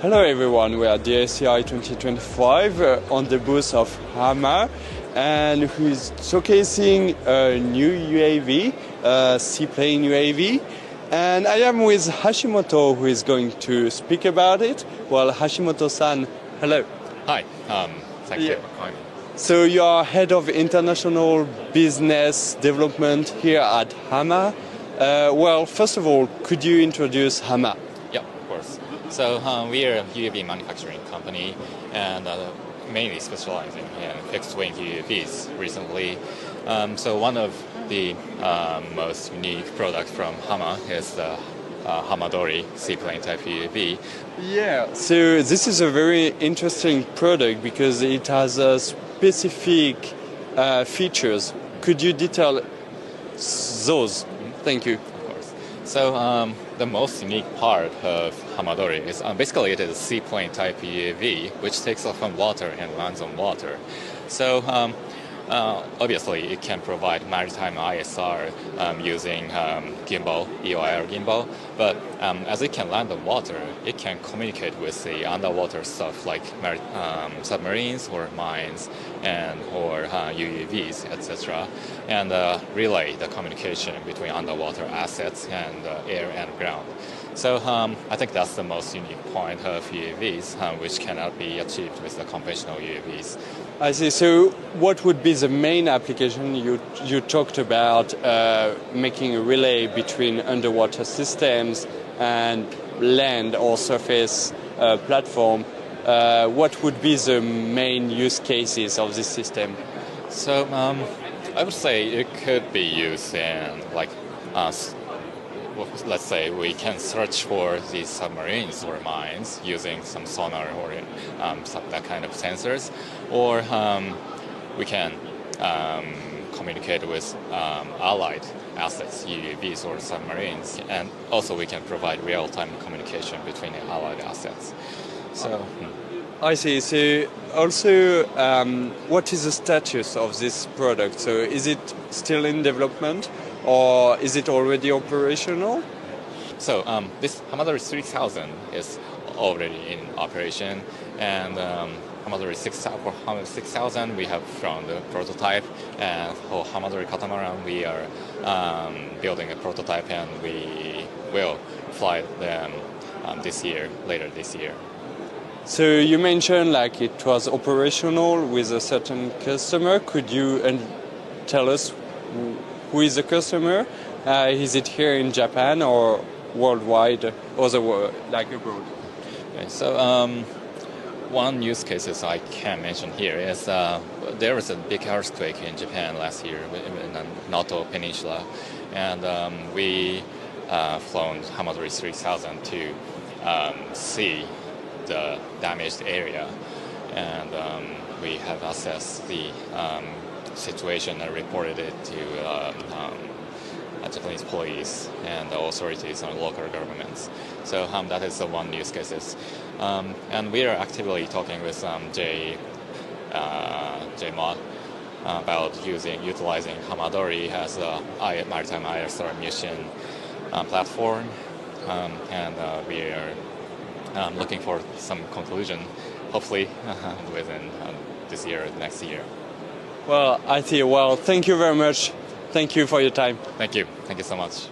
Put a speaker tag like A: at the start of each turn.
A: Hello everyone, we are at the ACI 2025 on the booth of Hama, and who is showcasing a new UAV, seaplane UAV. And I am with Hashimoto, who is going to speak about it. Well, Hashimoto-san, hello.
B: Hi, thank you for calling me.
A: So you are head of international business development here at Hama. Well, first of all, could you introduce Hama?
B: Yeah, of course. So we are a UAV manufacturing company and mainly specializing in fixed-wing UAVs recently. So one of the most unique products from Hama is the Hamadori seaplane type UAV.
A: Yeah, so this is a very interesting product because it has specific features. Could you detail those? Thank you.
B: Of course. So the most unique part of Hamadori is basically it is a seaplane type UAV which takes off on water and lands on water. So obviously it can provide maritime ISR using gimbal, EOIR gimbal, but as it can land on water, it can communicate with the underwater stuff like submarines or mines or UAVs, etc., and relay the communication between underwater assets and air and ground. So I think that's the most unique point of UAVs, which cannot be achieved with the conventional UAVs.
A: I see. So what would be the main application? You talked about making a relay between underwater systems and land or surface platform. What would be the main use cases of this system?
B: So I would say it could be used in let's say we can search for these submarines or mines using some sonar or that kind of sensors, or we can communicate with allied assets, UAVs or submarines, and also we can provide real-time communication between the allied assets. So.
A: I see. So also, what is the status of this product? So is it still in development or is it already operational?
B: So this Hamadori 3000 is already in operation, and Hamadori 6000 we have from the prototype, and for Hamadori Catamaran we are building a prototype and we will fly them later this year.
A: So you mentioned like it was operational with a certain customer. Could you tell us who is the customer? Is it here in Japan or worldwide, or like abroad?
B: Okay, so one use cases I can mention here is there was a big earthquake in Japan last year in the Noto Peninsula, and we flown Hamadori 3000 to see the damaged area, and we have assessed the situation and reported it to Japanese police and the authorities and local governments. So that is the one use cases, and we are actively talking with JMOD about utilizing Hamadori as a maritime ISR mission platform, and we are looking for some conclusion, hopefully within this year or next year.
A: Well, I see. Well, thank you very much. Thank you for your time.
B: Thank you. Thank you so much.